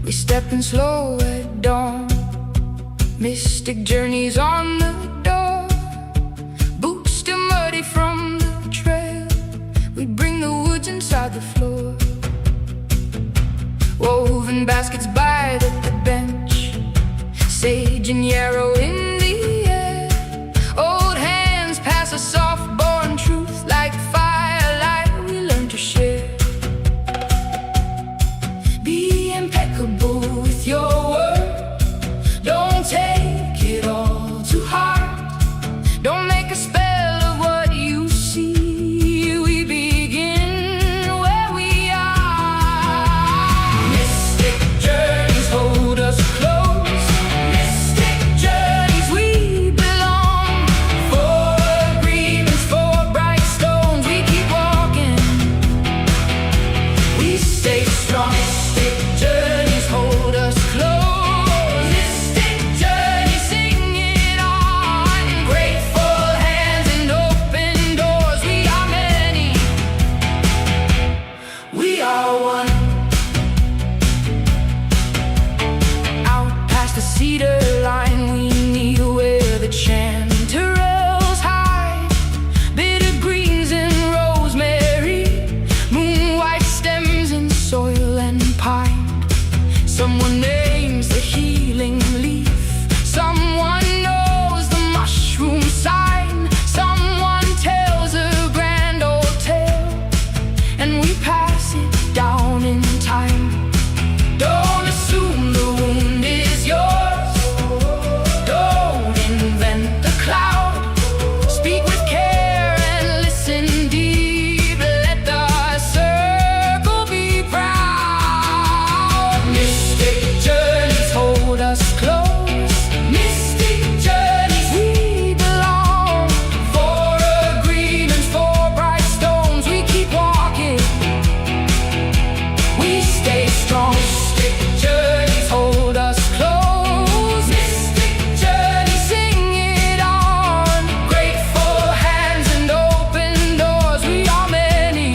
We stepping slow at dawn, mystic journeys on the door. Boots still muddy from the trail, we bring the woods inside the floor. Woven baskets by the bench, sage and yarrow in the air. Old hands pass a soft-born truth like firelight we learn to share. Be impeccable with your word, don't take it all to heart. Don't make a spell of what you see, we begin where we are. Mystic journeys hold us close, mystic journeys we belong. For agreements, for bright stones, we keep walking, we stay strong. Mystic journeys hold us close, mystic journeys sing it on. Grateful hands and open doors, we are many, we are one. Out past the cedar line we kneel where the chanterelles hide. Bitter greens and rosemary, moon white stems in soil and pine. Someone names the healing leaf, someone knows the mushroom sign, someone tells a grand old tale, and we pass it down in time. Don't assume the wound is yours, don't invent the cloud. Speak with care and listen deep, let the circle be proud. Mystic journeys hold us close, mystic journeys we belong. For agreements, for bright stones, we keep walking, we stay strong. Mystic journeys hold us close, mystic journeys sing it on. Grateful hands and open doors, we are many,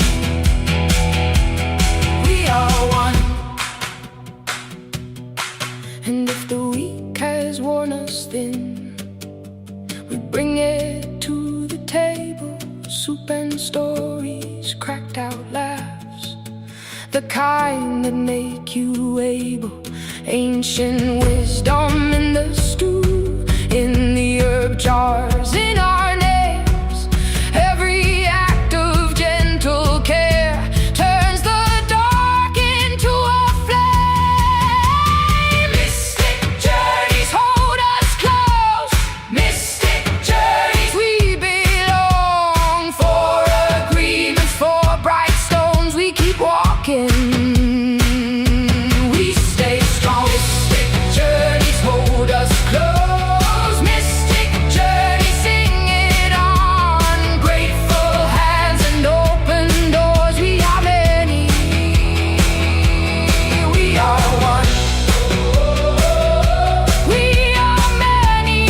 we are one. And if the week has worn us thin, we bring it to the table. Soup and stories, cracked out laughs, the kind that make you able. Ancient wisdom in the stew, in the herb jars, in our names. Every act of gentle care turns the dark into a flame. Mystic journeys hold us close, mystic journeys we belong. For agreements, for bright stones, we keep walking, we stay strong. Mystic journeys hold us close, mystic journeys sing it on. Grateful hands and open doors, we are many, we are one. We are many,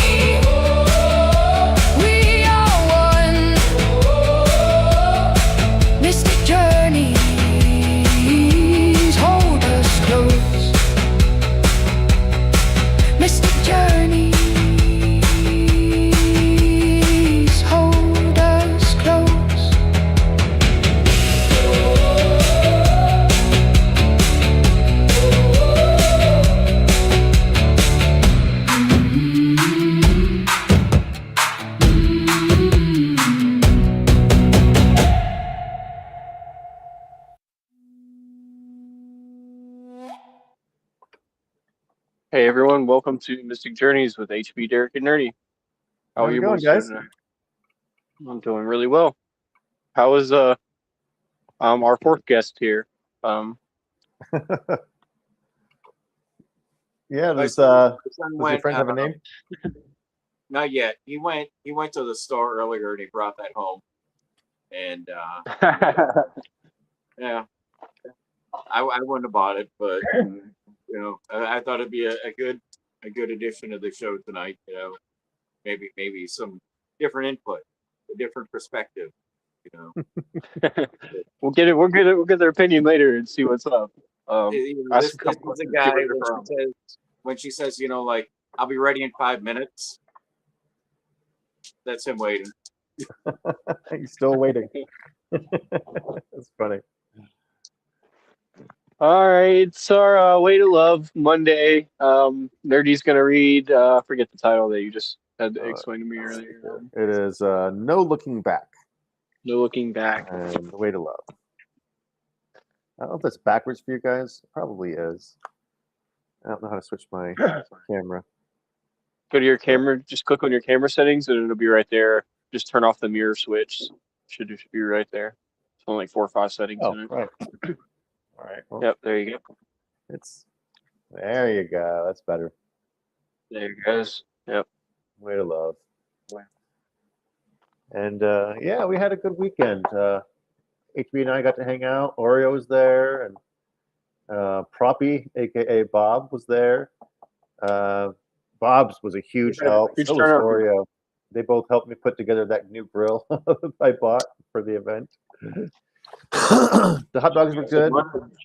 we are one. Mystic journeys hold us close, mystic journeys hold us close. Hey everyone, welcome to Mystic Journeys with HB, Derek, and Nerdy. How are How's it you going, boys doing guys? tonight? I'm doing really well. How is our fourth guest here? Yeah, My does son does your went. friend have a name? Not yet. He went. He went to the store earlier and he brought that home. And yeah, I wouldn't have bought it, but I thought it'd be a good addition to the show tonight. Maybe some different input, a different perspective. We'll get it. We'll get their opinion later and see what's up. Ask This a couple is the questions, see guy where they're from. when she says, like, I'll be ready in 5 minutes. That's him waiting. He's still waiting. That's funny. All right, it's our Way to Love Monday. Nerdy's gonna read. Forget the title that you just had to explain to me earlier. It is No Looking Back. No Looking Back. And The Way to Love. I don't know if that's backwards for you guys. It probably is. I don't know how to switch my camera. Go to your camera. Just click on your camera settings, and it'll be right there. Just turn off the mirror switch. Should be right there. It's only like 4 or 5 settings in it. Right. All right. Well, Yep, there you go. There you go. That's better. There it goes. Yep. Way to Love. And yeah, we had a good weekend. HB and I got to hang out. Oreo was there, and Proppy, aka Bob, was there. Bob's was a huge help. So was Oreo. They both helped me put together that new grill I bought for the event. The hot dogs were good.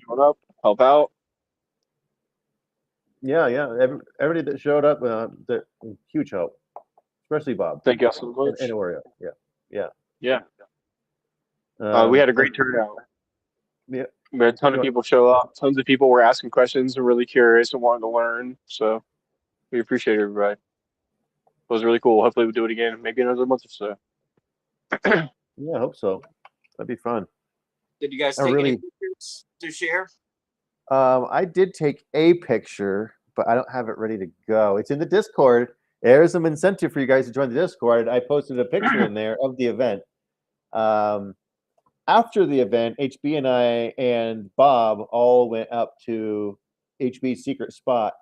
Showed up, help out. Yeah. Everybody that showed up, huge help, especially Bob. Thank you so much. And Oreo. Yeah. We had a great turnout. Yeah. We had a ton of people show up. Tons of people were asking questions and really curious and wanting to learn. So we appreciate everybody. It was really cool. Hopefully we'll do it again, maybe another month or so. Yeah, I hope so. That'd be fun. Did you guys take any pictures to share? I did take a picture, but I don't have it ready to go. It's in the Discord. There's some incentive for you guys to join the Discord. I posted a picture in there of the event. After the event, HB and I and Bob all went up to HB's secret spot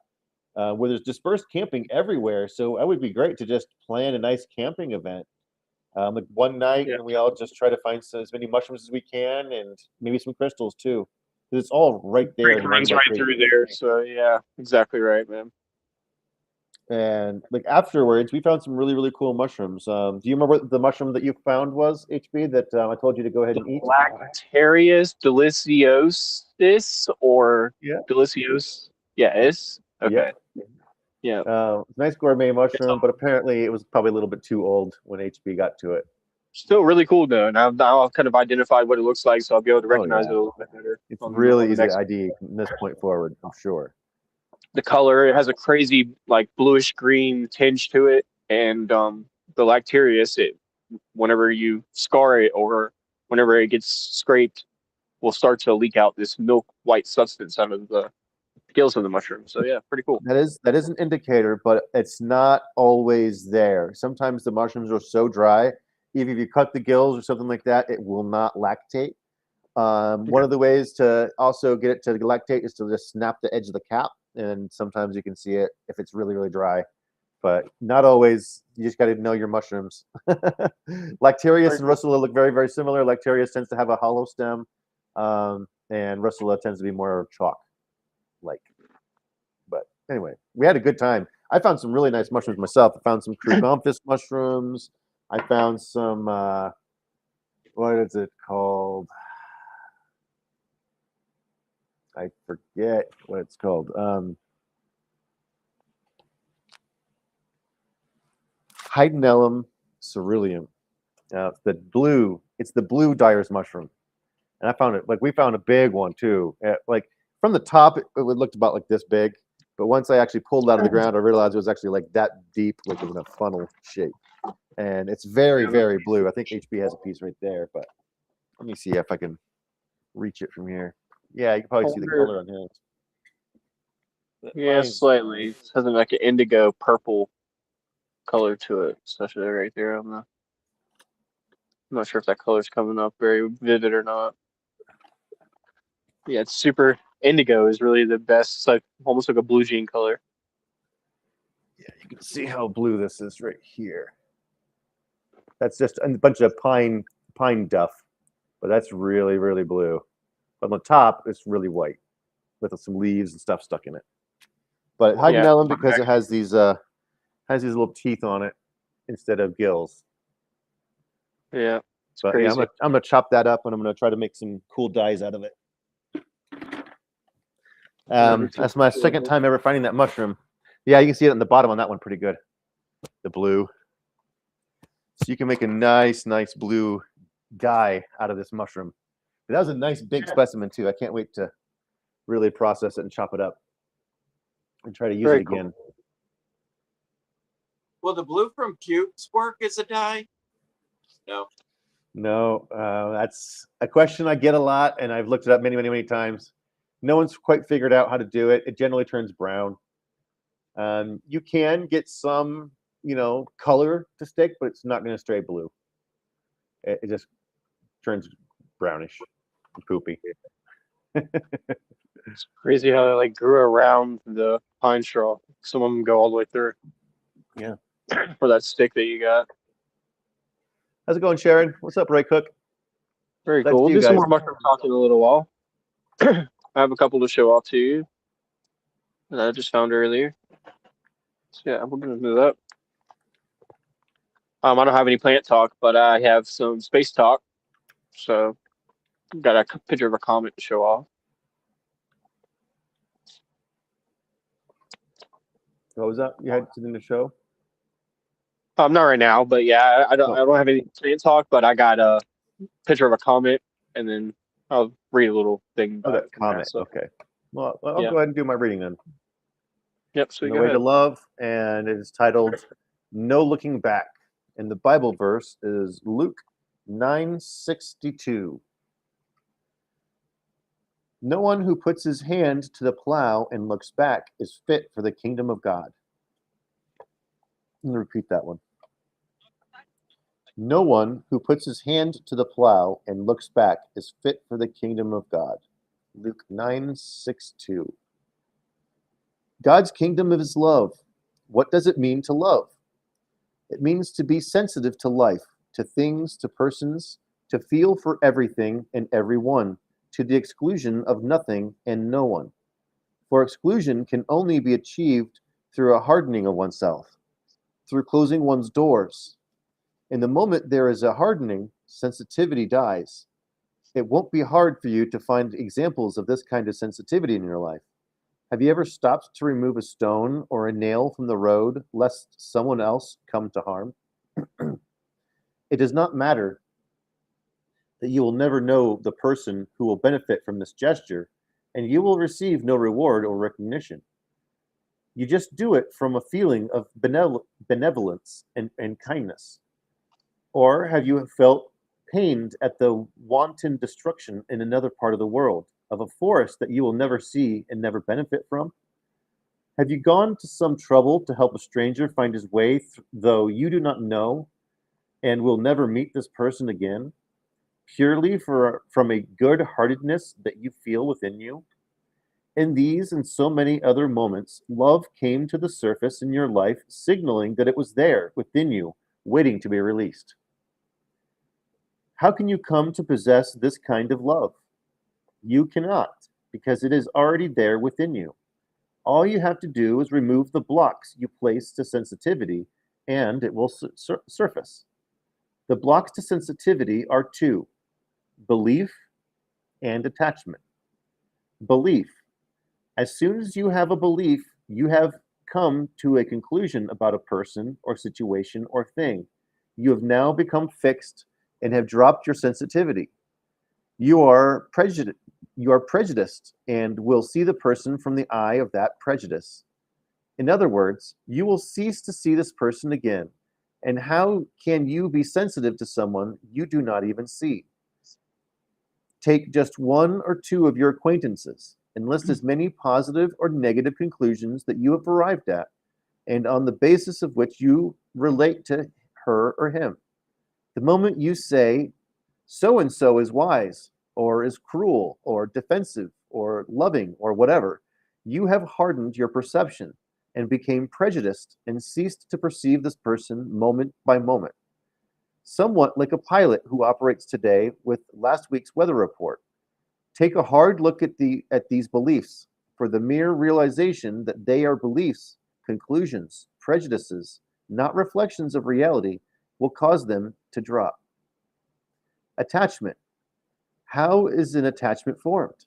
where there's dispersed camping everywhere. So it would be great to just plan a nice camping event. Like one night, and we all just try to find as many mushrooms as we can, and maybe some crystals too, because it's all right there. It runs right through there. So yeah, exactly right, man. And like afterwards, we found some really cool mushrooms. Do you remember what the mushroom that you found was, HB? That I told you to go ahead and eat. Lactarius deliciosus or delicios? Yes. Okay. Yeah. Nice gourmet mushroom, but apparently it was probably a little bit too old when HB got to it. Still really cool though, and now I've kind of identified what it looks like, so I'll be able to recognize it a little bit better. It's really easy to ID from this point forward, I'm sure. The color, it has a crazy like bluish green tinge to it, and the Lactarius, whenever you scar it or whenever it gets scraped, will start to leak out this milk white substance out of the gills of the mushroom. So yeah, pretty cool. That is an indicator, but it's not always there. Sometimes the mushrooms are so dry, even if you cut the gills or something like that, it will not lactate. One of the ways to also get it to lactate is to just snap the edge of the cap, and sometimes you can see it if it's really dry, but not always. You just got to know your mushrooms. Lactarius and Russula look very similar. Lactarius tends to have a hollow stem, and Russula tends to be more chalk. But anyway, we had a good time. I found some really nice mushrooms myself. I found some Krugonfis mushrooms. I found some what is it called? I forget what it's called. Hydenellum ceruleum. It's the blue dyer's mushroom. And I found it, we found a big one too. From the top, it looked about like this big, but once I actually pulled it out of the ground, I realized it was actually like that deep, like it was in a funnel shape. And it's very blue. I think HB has a piece right there, but let me see if I can reach it from here. Yeah, you can probably see the color on here. Yeah, slightly. It has like an indigo purple color to it, especially right there. I'm not sure if that color's coming up very vivid or not. Yeah, it's super. Indigo is really the best. It's like almost like a blue jean color. Yeah, you can see how blue this is right here. That's just a bunch of pine duff, but that's really, really blue. But on the top, it's really white with some leaves and stuff stuck in it. But hide Yeah. melon because it has these little teeth on it instead of gills. Yeah. It's But crazy. yeah, I'm gonna chop that up and I'm gonna try to make some cool dyes out of it. That's my second time ever finding that mushroom. Yeah, you can see it on the bottom on that one pretty good. The blue. So you can make a nice blue dye out of this mushroom. That was a nice big specimen too. I can't wait to really process it and chop it up and try to use it again. Cool. Will the blue from cubes work as a dye? No. No, that's a question I get a lot, and I've looked it up many times. No one's quite figured out how to do it. It generally turns brown. You can get some, color to stick, but it's not going to stay blue. It just turns brownish and poopy. It's crazy how they like grew around the pine straw. Some of them go all the way through. Yeah. For that stick that you got. How's it going, Sharon? What's up, Ray Cook? Very Glad cool. to We'll see do you some guys. more mushroom talk in a little while. I have a couple to show off to you that I just found earlier. So yeah, we're gonna do that. I don't have any plant talk, but I have some space talk. So got a picture of a comet to show off. What was that? You had something to show? Not right now, but yeah, I don't have any plant talk, but I got a picture of a comet, and then I'll read a little thing. Oh, that from comet. NASA. Okay. Well, I'll Yeah. go ahead and do my reading then. Yep. So The go Way ahead. to Love, and it is titled "No Looking Back." And the Bible verse is Luke 9:62. No one who puts his hand to the plow and looks back is fit for the kingdom of God. I'm going to repeat that one. No one who puts his hand to the plow and looks back is fit for the kingdom of God. Luke 9:62. God's kingdom is love. What does it mean to love? It means to be sensitive to life, to things, to persons, to feel for everything and everyone, to the exclusion of nothing and no one. For exclusion can only be achieved through a hardening of oneself, through closing one's doors. In the moment there is a hardening, sensitivity dies. It won't be hard for you to find examples of this kind of sensitivity in your life. Have you ever stopped to remove a stone or a nail from the road lest someone else come to harm? It does not matter that you will never know the person who will benefit from this gesture, and you will receive no reward or recognition. You just do it from a feeling of benevolence and kindness. Or have you felt pained at the wanton destruction in another part of the world, of a forest that you will never see and never benefit from? Have you gone to some trouble to help a stranger find his way, though you do not know and will never meet this person again, purely from a good-heartedness that you feel within you? In these and so many other moments, love came to the surface in your life, signaling that it was there within you, waiting to be released. How can you come to possess this kind of love? You cannot, because it is already there within you. All you have to do is remove the blocks you place to sensitivity, and it will surface. The blocks to sensitivity are two: belief and attachment. Belief. As soon as you have a belief, you have come to a conclusion about a person or situation or thing. You have now become fixed and have dropped your sensitivity. You are prejudiced and will see the person from the eye of that prejudice. In other words, you will cease to see this person again. And how can you be sensitive to someone you do not even see? Take just one or two of your acquaintances and list as many positive or negative conclusions that you have arrived at, and on the basis of which you relate to her or him. The moment you say, so and so is wise, or is cruel, or defensive, or loving, or whatever, you have hardened your perception, and became prejudiced and ceased to perceive this person moment by moment. Somewhat like a pilot who operates today with last week's weather report. Take a hard look at these beliefs, for the mere realization that they are beliefs, conclusions, prejudices, not reflections of reality, will cause them to drop. Attachment. How is an attachment formed?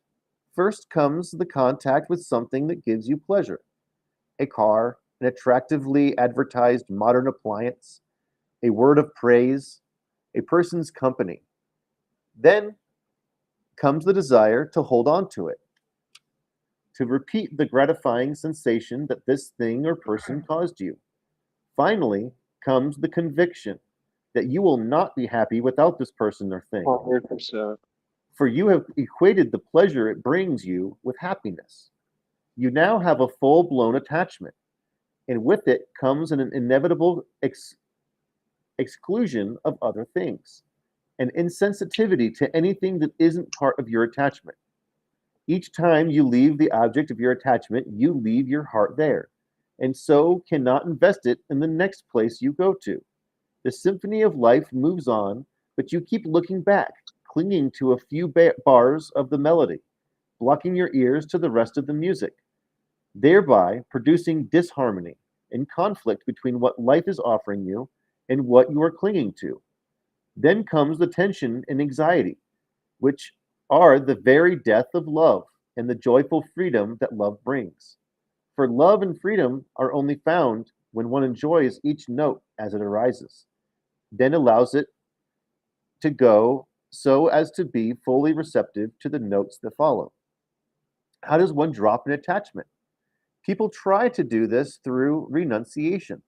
First comes the contact with something that gives you pleasure. A car, an attractively advertised modern appliance, a word of praise, a person's company. Then comes the desire to hold on to it, to repeat the gratifying sensation that this thing or person caused you. Finally comes the conviction that you will not be happy without this person or thing, 100%. for you have equated the pleasure it brings you with happiness. You now have a full blown attachment, and with it comes an inevitable exclusion of other things, an insensitivity to anything that isn't part of your attachment. Each time you leave the object of your attachment, you leave your heart there, and so cannot invest it in the next place you go to. The symphony of life moves on, but you keep looking back, clinging to a few bars of the melody, blocking your ears to the rest of the music, thereby producing disharmony and conflict between what life is offering you and what you are clinging to. Then comes the tension and anxiety, which are the very death of love and the joyful freedom that love brings. For love and freedom are only found when one enjoys each note as it arises, then allows it to go so as to be fully receptive to the notes that follow. How does one drop an attachment? People try to do this through renunciation,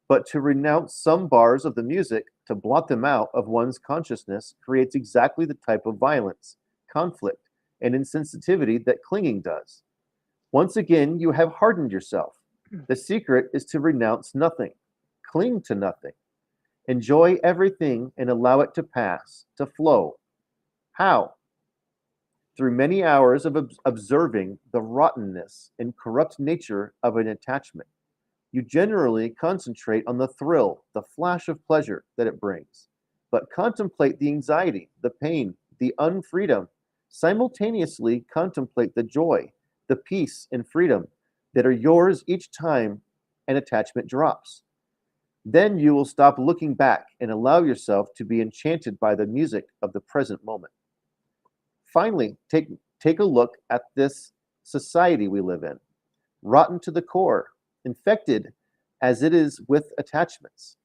but to renounce some bars of the music, to blot them out of one's consciousness, creates exactly the type of violence, conflict, and insensitivity that clinging does. Once again, you have hardened yourself. The secret is to renounce nothing, cling to nothing, enjoy everything and allow it to pass, to flow. How? Through many hours of observing the rottenness and corrupt nature of an attachment. You generally concentrate on the thrill, the flash of pleasure that it brings, but contemplate the anxiety, the pain, the unfreedom. Simultaneously contemplate the joy, the peace, and freedom that are yours each time an attachment drops. Then you will stop looking back and allow yourself to be enchanted by the music of the present moment. Finally, take a look at this society we live in, rotten to the core, infected as it is with attachments.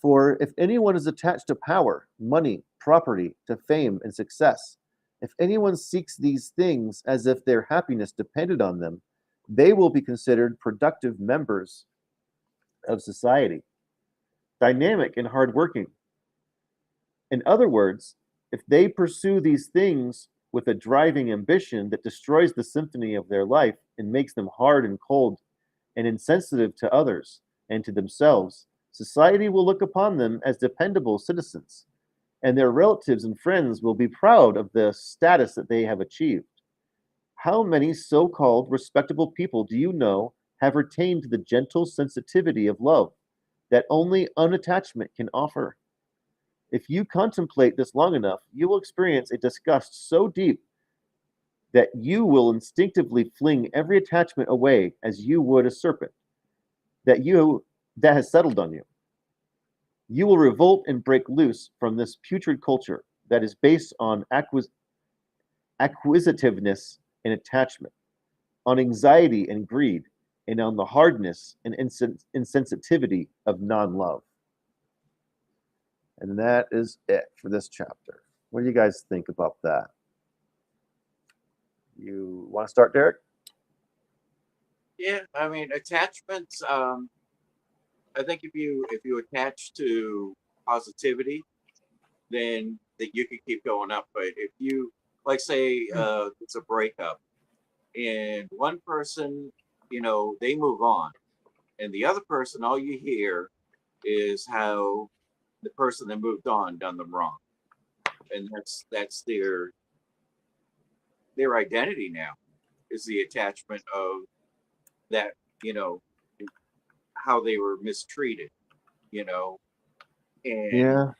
For if anyone is attached to power, money, property, to fame and success, if anyone seeks these things as if their happiness depended on them, they will be considered productive members of society, dynamic and hardworking. In other words, if they pursue these things with a driving ambition that destroys the symphony of their life and makes them hard and cold and insensitive to others and to themselves, society will look upon them as dependable citizens, and their relatives and friends will be proud of the status that they have achieved. How many so called respectable people do you know have retained the gentle sensitivity of love that only unattachment can offer? If you contemplate this long enough, you will experience a disgust so deep that you will instinctively fling every attachment away as you would a serpent that has settled on you. You will revolt and break loose from this putrid culture that is based on acquisitiveness and attachment, on anxiety and greed, and on the hardness and insensitivity of non love. And that is it for this chapter. What do you guys think about that? You want to start, Derek? Yeah, I mean attachments. I think if you attach to positivity, then that you can keep going up. But if you like say it's a breakup and one person, they move on, and the other person, all you hear is how the person that moved on done them wrong, and that's their identity now is the attachment of that, how they were mistreated, you know, and Yeah.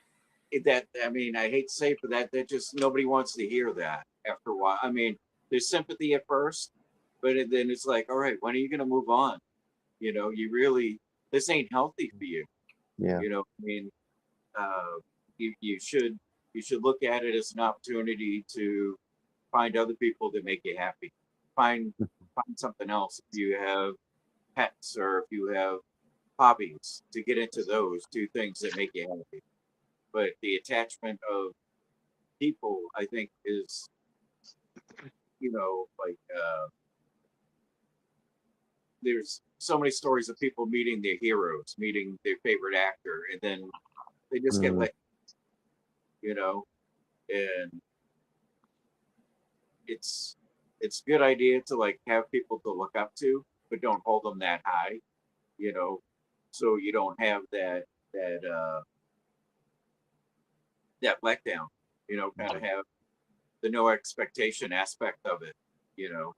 that, I mean, I hate to say it, but that just nobody wants to hear that after a while. I mean, there's sympathy at first, but then it's like, all right, when are you going to move on? You know, you really, this ain't healthy for you. Yeah. You know, I mean, you should look at it as an opportunity to find other people that make you happy. Find something else. If you have pets or if you have hobbies, to get into those two things that make you happy. But the attachment of people, I think, is, you know, like there's so many stories of people meeting their heroes, meeting their favorite actor, and then they just get Mm. let, you know, and it's a good idea to like have people to look up to, but don't hold them that high, you know, so you don't have that that letdown, you know, kind of have the no expectation aspect of it, you know,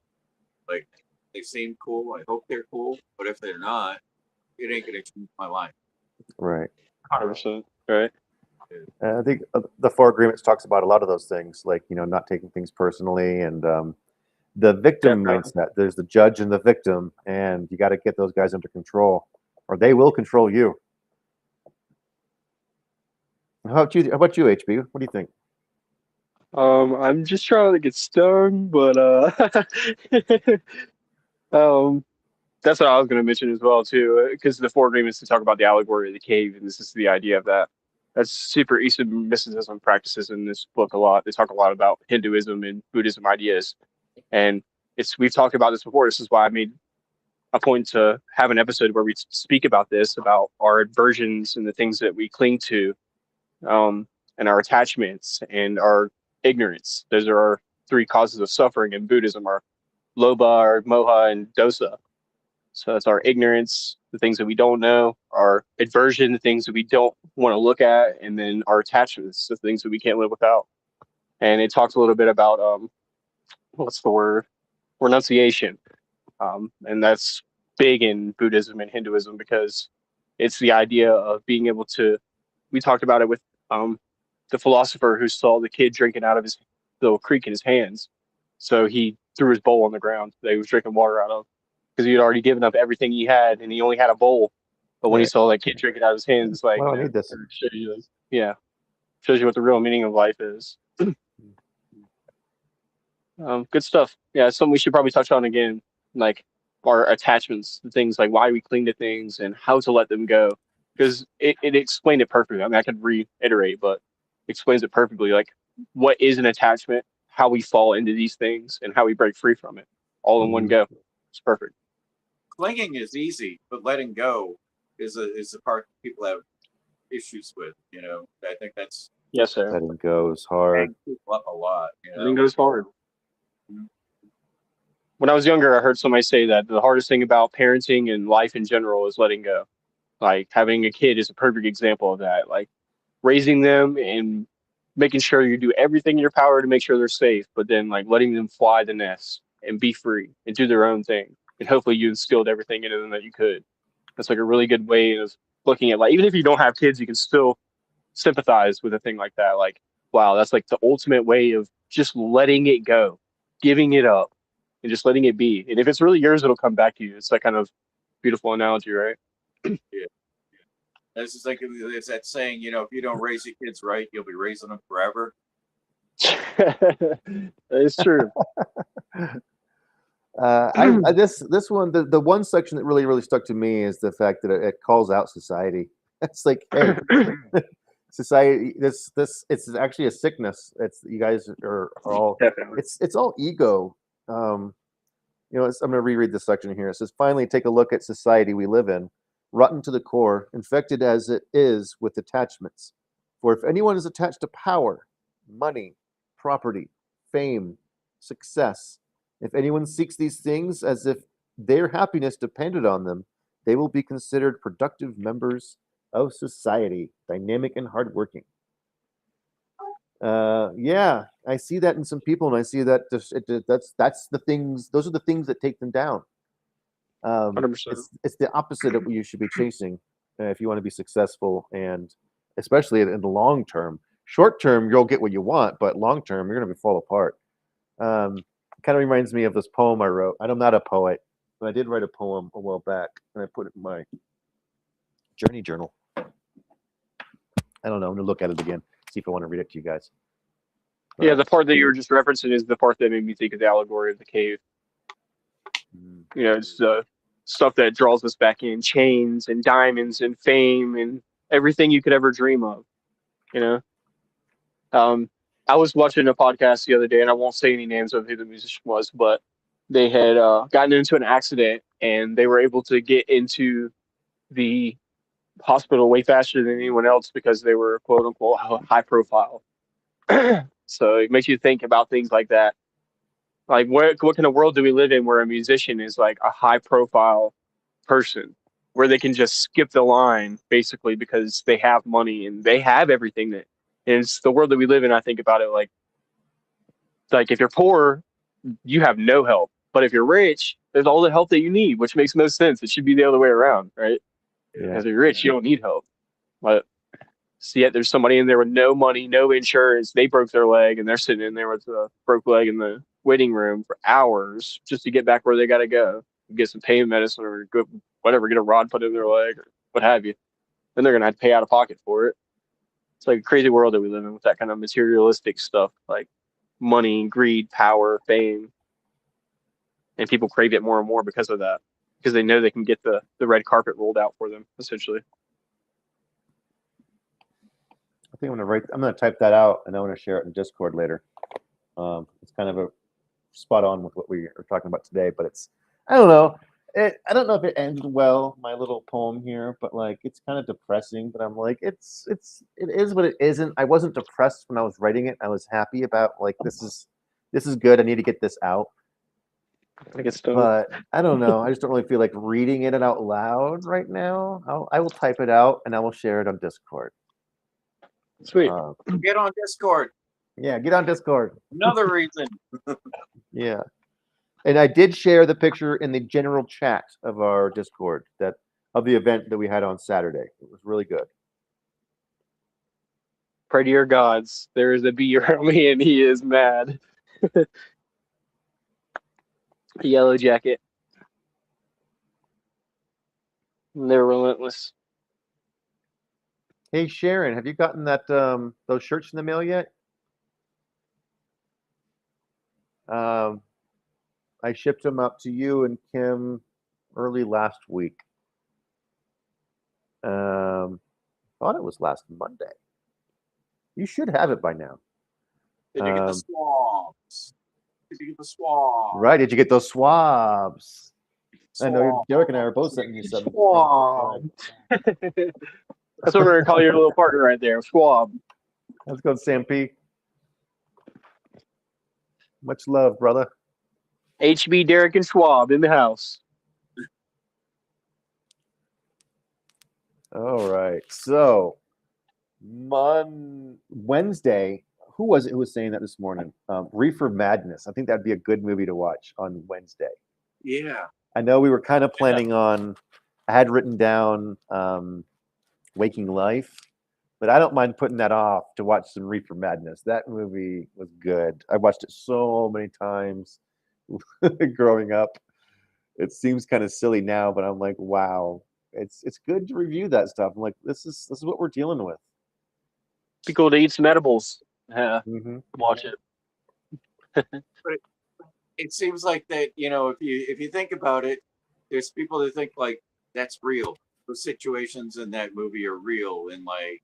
like they seem cool. I hope they're cool, but if they're not, it ain't gonna change my life. Right. 100%. Right. I think the Four Agreements talks about a lot of those things, like, not taking things personally, and the victim Definitely. mindset. There's the judge and the victim, and you got to get those guys under control, or they will control you. How about you, HB? What do you think? I'm just trying to get stung, but um, that's what I was going to mention as well too, because the Four Agreements to talk about the allegory of the cave, and this is the idea of that. That's super Eastern mysticism practices in this book a lot. They talk a lot about Hinduism and Buddhism ideas, and we've talked about this before. This is why I made a point to have an episode where we speak about this, about our aversions and the things that we cling to, and our attachments and our ignorance. Those are our three causes of suffering in Buddhism: are lobha, or moha, and dosa. So that's our ignorance, the things that we don't know, our aversion, the things that we don't want to look at, and then our attachments, the things that we can't live without. And it talks a little bit about what's the word? Renunciation. And that's big in Buddhism and Hinduism because it's the idea of being able to. We talked about it with um, the philosopher who saw the kid drinking out of his little creek in his hands. So he threw his bowl on the ground that he was drinking water out of because he had already given up everything he had and he only had a bowl. But when he Right. saw that kid drinking out of his hands, it's like, Why do I need this? shows you, like, yeah, shows you what the real meaning of life is. Good stuff. Yeah, it's something we should probably touch on again, like our attachments, the things like why we cling to things and how to let them go. Because it explained it perfectly. I mean, I could reiterate, but it explains it perfectly. Like what is an attachment, how we fall into these things, and how we break free from it, all in one Mhm. go. It's perfect. Clinging is easy, but letting go is the part that people have issues with. You know, I think that's Yes, sir. Letting go is hard. hangs people up a lot. You I think know, goes forward. When I was younger, I heard somebody say that the hardest thing about parenting and life in general is letting go. Like having a kid is a perfect example of that. Like raising them and making sure you do everything in your power to make sure they're safe, but then like letting them fly the nest and be free and do their own thing. And hopefully you instilled everything into them that you could. That's like a really good way of looking at like even if you don't have kids, you can still sympathize with a thing like that. Like, wow, that's like the ultimate way of just letting it go, giving it up, and just letting it be. And if it's really yours, it'll come back to you. It's that kind of beautiful analogy, right? yeah. This is like it's that saying, you know, if you don't raise your kids right, you'll be raising them forever. It's true. This one, the one section that really stuck to me is the fact that it calls out society. It's like, hey, society, this it's actually a sickness. It's you guys are all Definitely. it's all ego. Um, I'm going to reread this section here. It says, finally, take a look at society we live in, rotten to the core, infected as it is with attachments. For if anyone is attached to power, money, property, fame, success, if anyone seeks these things as if their happiness depended on them, they will be considered productive members of society, dynamic and hardworking. Yeah, I see that in some people, and I see that that's the things. Those are the things that take them down. 100%. It's the opposite of what you should be chasing if you want to be successful, and especially in the long term. Short term, you'll get what you want, but long term, you're going to fall apart. Kind of reminds me of this poem I wrote. I'm not a poet, but I did write a poem a while back, and I put it in my journey journal. I don't know. I'm going to look at it again, see if I want to read it to you guys. Yeah, the part that you were just referencing is the part that made me think of the allegory of the cave. You know, it's the stuff that draws us back in, chains and diamonds and fame and everything you could ever dream of. You know, I was watching a podcast the other day, and I won't say any names of who the musician was, but they had gotten into an accident, and they were able to get into the hospital way faster than anyone else because they were quote unquote high profile. So it makes you think about things like that. Like, what kind of world do we live in where a musician is like a high profile person, where they can just skip the line basically because they have money and they have everything that. And it's the world that we live in. I think about it like if you're poor, you have no help, but if you're rich, there's all the help that you need, which makes no sense. It should be the other way around, right? Yeah. Because if you're rich, you don't need help. But so yet there's somebody in there with no money, no insurance. They broke their leg, and they're sitting in there with a broke leg in the waiting room for hours just to get back where they got to go, get some pain medicine or go, whatever, get a rod put in their leg or what have you. Then they're gonna have to pay out of pocket for it. It's like a crazy world that we live in with that kind of materialistic stuff, like money, greed, power, fame, and people crave it more and more because of that, because they know they can get the red carpet rolled out for them, essentially. I think I'm gonna type that out, and I want to share it in Discord later. It's kind of a spot on with what we are talking about today, but I don't know. I don't know if it ended well, my little poem here, but like it's kind of depressing. But I'm like, it is what it isn't. I wasn't depressed when I was writing it. I was happy about like this is good. I need to get this out. I guess so. But I don't know. I just don't really feel like reading it out loud right now. I will type it out and I will share it on Discord. Sweet. Get on Discord. Yeah, get on Discord. Another reason. Yeah. And I did share the picture in the general chat of our Discord of the event that we had on Saturday. It was really good. Pray to your gods. There is a bee around me, and he is mad. Yellow Jacket. They're relentless. Hey Sharon, have you gotten those shirts in the mail yet? I shipped them out to you and Kim early last week. Thought it was last Monday. You should have it by now. Did you get the swabs? Did you get the swabs? Right? Did you get those swabs? I know Derek and I are both sending you some. Schwab. That's what we're gonna call your little partner right there, Schwab. Let's go, Sam P. Much love, brother. HB, Derek, and Schwab in the house. All right. So, Wednesday, who was it who was saying that this morning? Reefer Madness. I think that'd be a good movie to watch on Wednesday. Yeah. I know we were kind of planning on, I had written down Waking Life, but I don't mind putting that off to watch some Reefer Madness. That movie was good. I watched it so many times growing up. It seems kind of silly now, but I'm like, wow, it's good to review that stuff. I'm like, this is what we're dealing with. Be cool to eat some edibles. Yeah, watch it. But it seems like that, if you think about it, there's people that think like that's real. Those situations in that movie are real, and like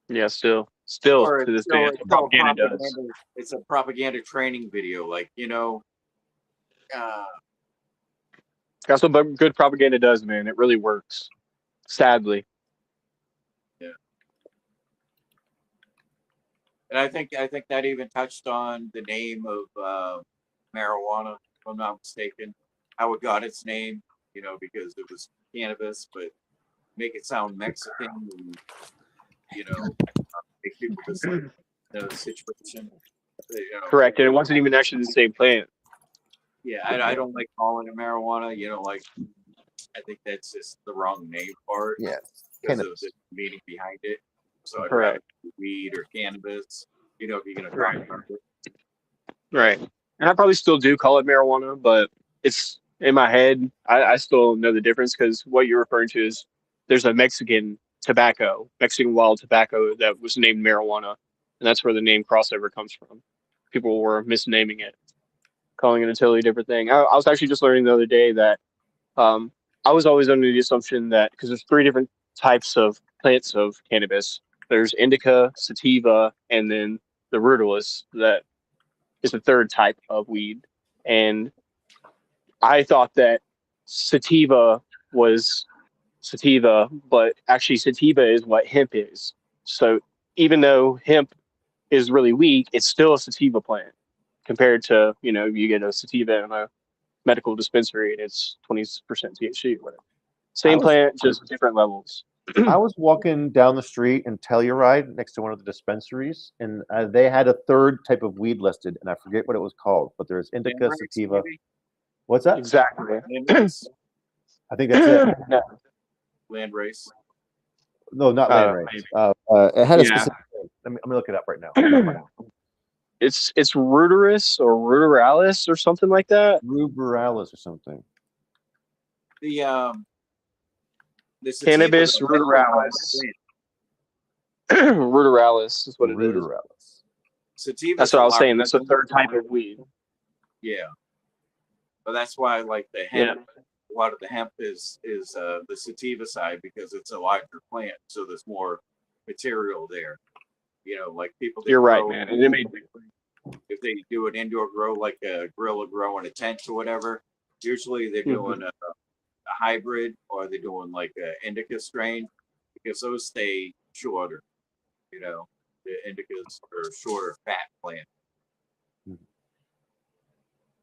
yeah, still or to this day, it's what propaganda does. It's a propaganda training video, like That's what good propaganda does, man. It really works. Sadly. Yeah. And I think that even touched on the name of marijuana, if I'm not mistaken, how it got its name, because it was cannabis, but make it sound Mexican and make people just like the situation. Correct, and it wasn't even actually the same plant. Yeah, I don't like calling it marijuana. You know, like I think that's just the wrong name for it Yeah, because of cannabis. the meaning behind it. So I'd rather Correct. do weed or cannabis. You know, if you're gonna talk Right. about it. Right. And I probably still do call it marijuana, but it's in my head. I still know the difference because what you're referring to is there's a Mexican tobacco, Mexican wild tobacco that was named marijuana, and that's where the name crossover comes from. People were misnaming it, calling it a totally different thing. I was actually just learning the other day that um, I was always under the assumption that because there's three different types of plants of cannabis. There's indica, sativa, and then the rudolus that is the third type of weed. And I thought that sativa was sativa, but actually sativa is what hemp is. So even though hemp is really weak, it's still a sativa plant compared to, you get a sativa in a medical dispensary and it's 20% THC or whatever. I Same was plant, just different levels. I was walking down the street in Telluride next to one of the dispensaries, and they had a third type of weed listed, and I forget what it was called, but there's Land indica, race, sativa. maybe? What's that? Exactly. Land race. I think that's it. No, Land race. No, not land race. maybe. It had a Yeah. specific name. I'm gonna look it up right now. I'm gonna find out. It's ruderalis or ruderalis or something like that. Ruberalis or something. The sativa Cannabis though, that's a wild ruderalis. plant. Ruderalis is what it is. Ruderalis. Sativa That's is a what I was lot. saying. That's a third type of weed. Yeah, but that's why like the Yeah. hemp. A lot of the hemp is the sativa side because it's a larger plant, so there's more material there. You know, like people that You're right, grow, man. And it made if they do an indoor grow like a gorilla grow in a tent or whatever, usually they're doing a hybrid or they're doing like an indica strain because those stay shorter. You know, the indicas are shorter fat plant,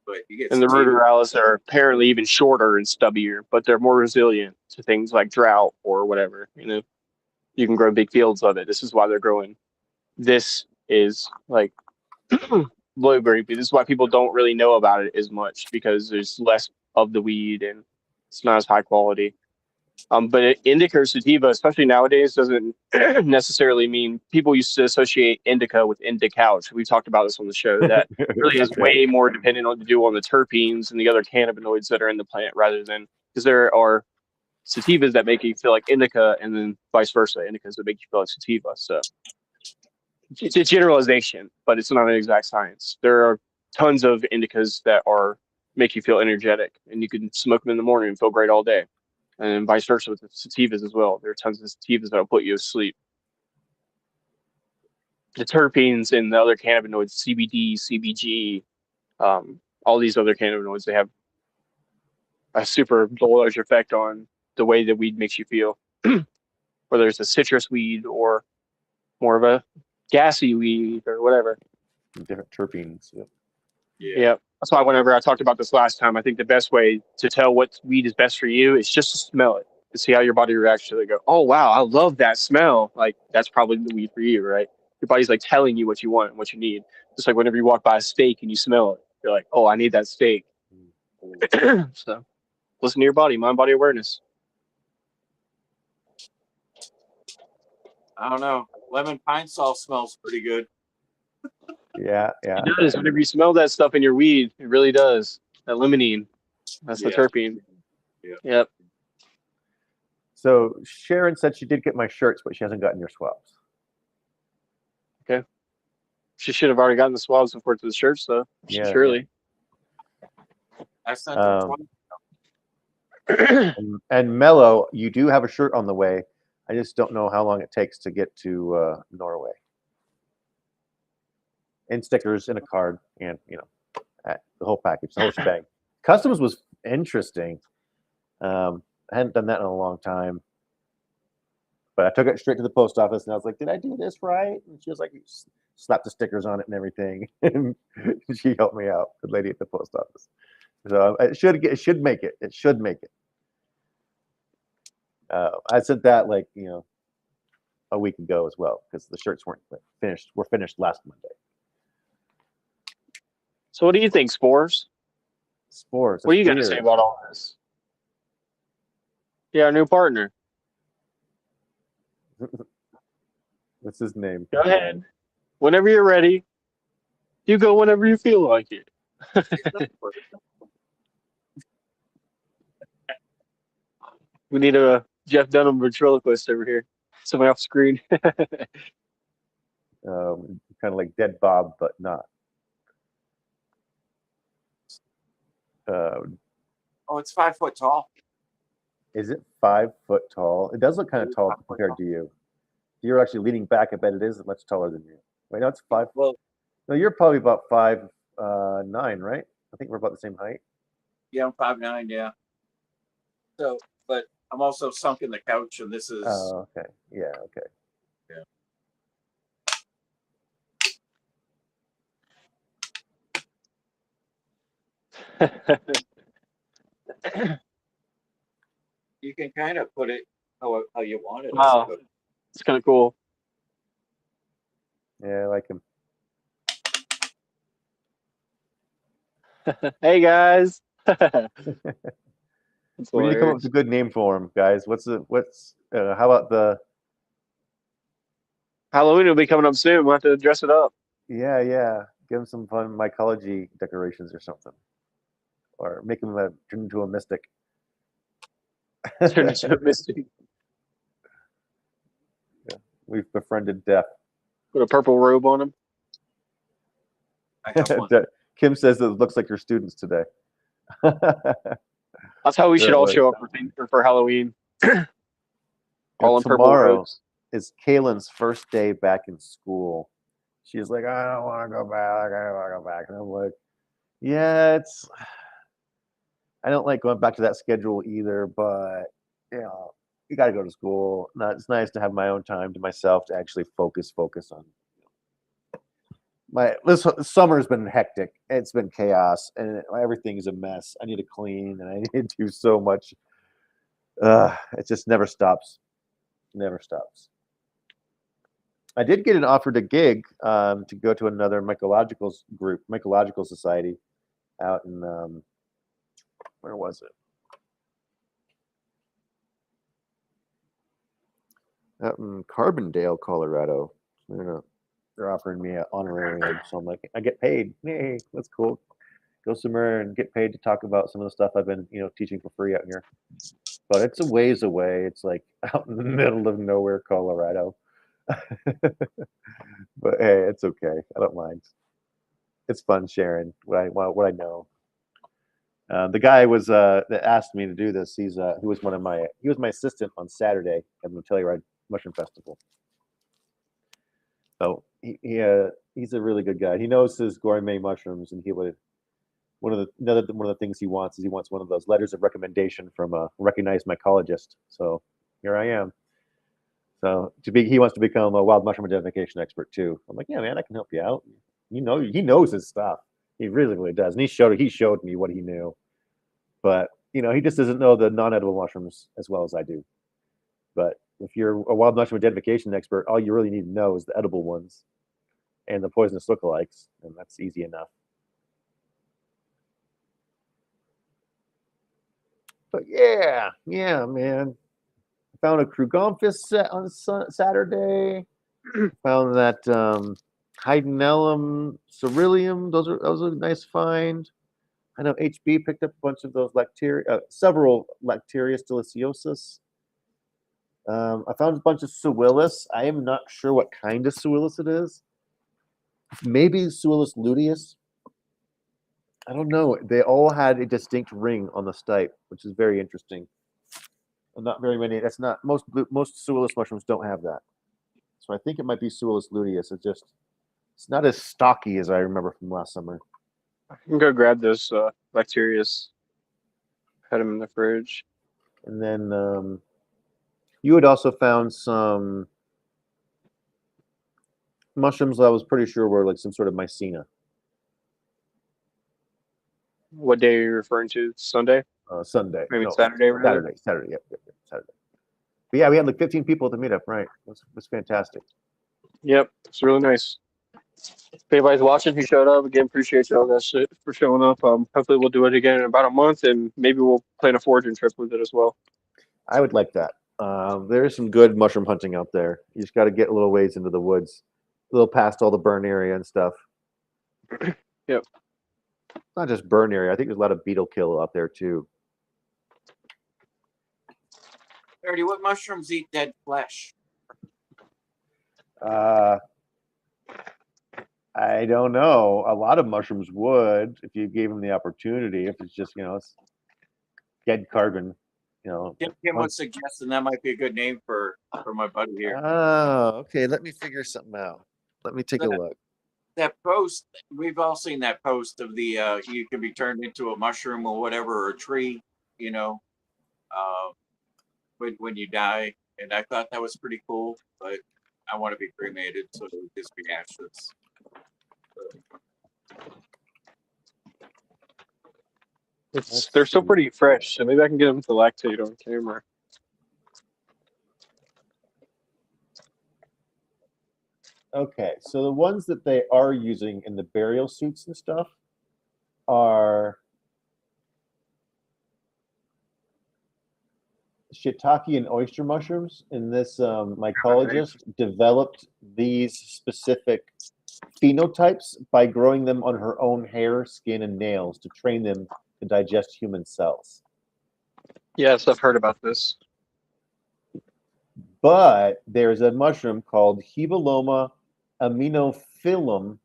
but you get and the sativa. ruderalis are apparently even shorter and stubbier, but they're more resilient to things like drought or whatever. You can grow big fields of it. This is why they're growing. This is like blueberry. This is why people don't really know about it as much because there's less of the weed and it's not as high quality. But indica or sativa, especially nowadays, doesn't necessarily mean people used to associate indica with indica couch. We talked about this on the show. That really has Yeah. way more dependent on to do on the terpenes and the other cannabinoids that are in the plant rather than because there are sativas that make you feel like indica and then vice versa, indicas that make you feel like sativa. So it's a generalization, but it's not an exact science. There are tons of indicas that are make you feel energetic and you can smoke them in the morning and feel great all day and vice versa with the sativas as well. There are tons of sativas that'll put you to sleep. The terpenes and the other cannabinoids, CBD, CBG, all these other cannabinoids, they have a super large effect on the way that weed makes you feel. Whether it's a citrus weed or more of a gassy weed or whatever. Different terpenes. Yeah. That's why whenever I talked about this last time, I think the best way to tell what weed is best for you is just to smell it and see how your body reacts to it. Go, oh wow, I love that smell. Like that's probably the weed for you, right? Your body's like telling you what you want and what you need. Just like whenever you walk by a steak and you smell it, you're like, oh, I need that steak. So listen to your body, mind body awareness. I don't know. Lemon pine salt smells pretty good. Yeah, yeah. It does. Whenever you smell that stuff in your weed, it really does. That limonene, that's the Yeah. terpene. Yeah. Yep. So Sharon said she did get my shirts, but she hasn't gotten your swabs. Okay. She should have already gotten the swabs before to the shirts, though. Yeah, Surely. I sent them Um, Yeah. and Mello, you do have a shirt on the way. I just don't know how long it takes to get to Norway. And stickers and a card, and the whole package, the whole shebang. Customs was interesting. I hadn't done that in a long time, but I took it straight to the post office, and I was like, "Did I do this right?" And she was like, "Slap the stickers on it and everything," and she helped me out, the lady at the post office. So it should make it. It should make it. I sent that like a week ago as well because the shirts weren't finished. Were finished last Monday. So what do you think, Spores? Sports. What do That's you got to say weird. about all this? Yeah, our new partner. What's his name? Go ahead. Whenever you're ready, you go whenever you feel like it. We need a Jeff Dunham ventriloquist over here. Somebody off screen. Kind of like Dead Bob, but not. Oh, it's 5 foot tall. Is it 5 foot tall? It does look kind It of is tall 5 foot compared tall. to you. You're actually leaning back. I bet it is much taller than you. Wait, no, it's five. Well, No, you're probably about 5'9", right? I think we're about the same height. yeah, I'm 5'9", yeah. So, but I'm also sunk in the couch, and this is Oh, okay. Yeah, okay. you can kind of put it how you want it. I Wow, suppose. it's kind of cool. Yeah, I like him. Hey guys. That's We need to come up hilarious. with a good name for him, guys. How about the Halloween will be coming up soon. We'll have to dress it up. yeah. Give him some fun mycology decorations or something. Or make him turn into a mystic. Turn into a mystic. We've befriended death. Put a purple robe on him. I have one. Kim says that it looks like your students today. That's how we should all Really. show up for Halloween. All in purple Tomorrow robes. is Kaylin's first day back in school. She's like, I don't want to go back. I don't want to go back. And I'm like, yeah, I don't like going back to that schedule either, but you got to go to school. It's nice to have my own time to myself to actually focus on this summer's been hectic. It's been chaos and everything's a mess. I need to clean and I need to do so much. It just never stops. Never stops. I did get an offered a gig to go to another mycological society out in where was it? Out in Carbondale, Colorado. They're offering me an honorarium, so I'm like, I get paid. Yay, that's cool. Go somewhere and get paid to talk about some of the stuff I've been, teaching for free out here. But it's a ways away. It's like out in the middle of nowhere, Colorado. But hey, it's okay. I don't mind. It's fun sharing what I know. The guy that asked me to do this. He was my assistant on Saturday at the Telluride Mushroom Festival. So he's a really good guy. He knows his gourmet mushrooms, and one of the things he wants one of those letters of recommendation from a recognized mycologist. So here I am. So he wants to become a wild mushroom identification expert too. I'm like, yeah, man, I can help you out. He knows his stuff. He really does. And he showed me what he knew. But he just doesn't know the non-edible mushrooms as well as I do. But if you're a wild mushroom identification expert, all you really need to know is the edible ones and the poisonous lookalikes, and that's easy enough. But yeah, man. I found a Krugonfis set on Saturday. Found that Heidenellum ceruleum. That was a nice find. I know HB picked up a bunch of those several Lacterius deliciosus. I found a bunch of Suillus. I am not sure what kind of Suillus it is. Maybe Suillus luteus. I don't know. They all had a distinct ring on the stipe, which is very interesting. And not very many. That's not most Suillus mushrooms don't have that. So I think it might be Suillus luteus. It's not as stocky as I remember from last summer. I can go grab those Lacterius. Had them in the fridge. And then you had also found some mushrooms that I was pretty sure were like some sort of mycena. What day are you referring to? Sunday? Sunday. Maybe No, Saturday, rather? Saturday. Yep, Saturday. But yeah, we had like 15 people at the meetup, right? It was fantastic. Yep, it's really nice. If anybody's watching who showed up, again, appreciate y'all that shit for showing up. Hopefully we'll do it again in about a month, and maybe we'll plan a foraging trip with it as well. I would like that. There's some good mushroom hunting out there. You just got to get a little ways into the woods, a little past all the burn area and stuff. Yep. Not just burn area. I think there's a lot of beetle kill out there too. Ernie, what mushrooms eat dead flesh? I don't know. A lot of mushrooms would if you gave them the opportunity. If it's just it's dead carbon, Kim was suggesting that might be a good name for my buddy here. Oh, okay. Let me figure something out. Let me take a look. That post, we've all seen that post of the you can be turned into a mushroom or whatever, or a tree, when you die. And I thought that was pretty cool, but I want to be cremated, so it would just be ashes. They're still pretty fresh, so maybe I can get them to lactate on camera. Okay, so the ones that they are using in the burial suits and stuff are shiitake and oyster mushrooms. And this mycologist developed these specific phenotypes by growing them on her own hair, skin, and nails to train them to digest human cells. Yes, I've heard about this. But there's a mushroom called Hebeloma aminophyllum,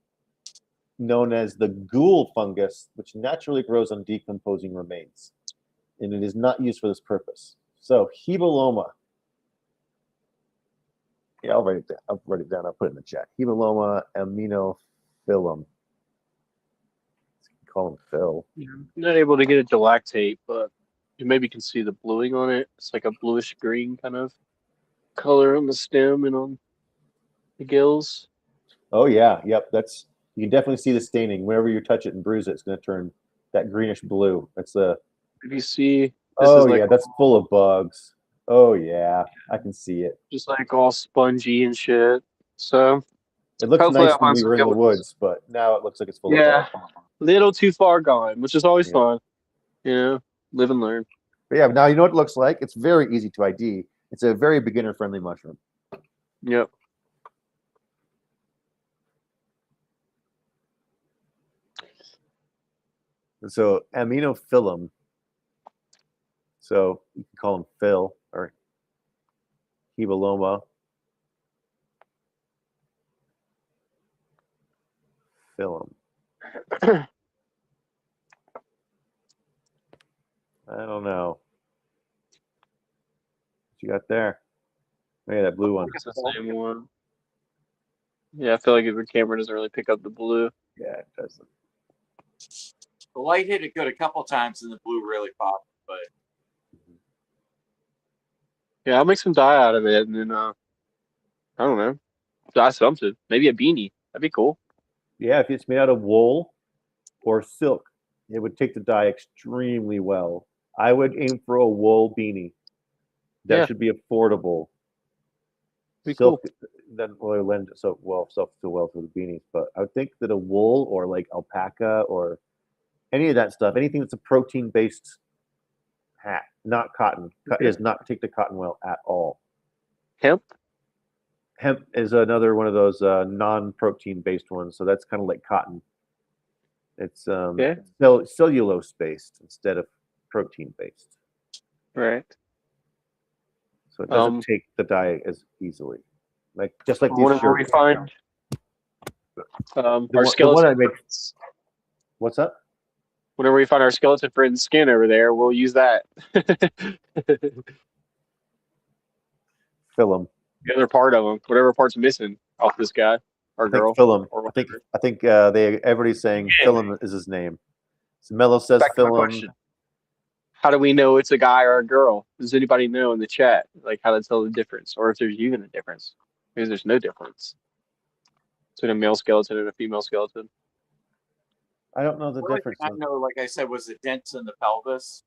known as the ghoul fungus, which naturally grows on decomposing remains. And it is not used for this purpose. So Hebeloma. Yeah, I'll write it down. I'll put it in the chat. Hebeloma aminophyllum. Call him Phil. I'm not able to get it to lactate, but you maybe can see the bluing on it. It's like a bluish green kind of color on the stem and on the gills. Oh yeah, yep. You can definitely see the staining. Whenever you touch it and bruise it, it's going to turn that greenish blue. That's a. If you see, that's full of bugs. Oh yeah, I can see it. Just like all spongy and shit. So it looks hopefully nice I'll when find we some were in good the ones. woods, but now it looks like it's full of Yeah, bugs. little too far gone, which is always fun. Live and learn. But yeah, now you know what it looks like. It's very easy to ID. It's a very beginner-friendly mushroom. Yep. And so aminophyllum. So you can call him Phil or Hebeloma. Film. I don't know. What you got there? Oh, yeah, that blue one. It's the same one. Yeah, I feel like if your camera doesn't really pick up the blue. Yeah, it doesn't. The light hit it good a couple times, and the blue really popped. But yeah, I'll make some dye out of it, and then I don't know, dye something. Maybe a beanie. That'd be cool. Yeah, if it's made out of wool or silk, it would take the dye extremely well. I would aim for a wool beanie. That should be affordable. Be Silk cool. then will lend itself well to the beanies, but I would think that a wool or like alpaca or any of that stuff, anything that's a protein-based hat, not cotton, does not take the cotton well at all. Hemp? Hemp is another one of those non-protein-based ones, so that's kind of like cotton. It's cellulose-based instead of protein-based. Right. So it doesn't take the dye as easily. Just like these whenever shirts. we find our skeleton. What's up? Whenever we find our skeleton friend's skin over there, we'll use that. Fill them. The other part of them, whatever part's missing off this guy or girl. Fill him. I think everybody's saying Philum is his name. So Mello says Philum. How do we know it's a guy or a girl? Does anybody know in the chat, like how to tell the difference, or if there's even a difference? Because there's no difference between a male skeleton and a female skeleton. I don't know the difference. I know, like I said, was the dents in the pelvis,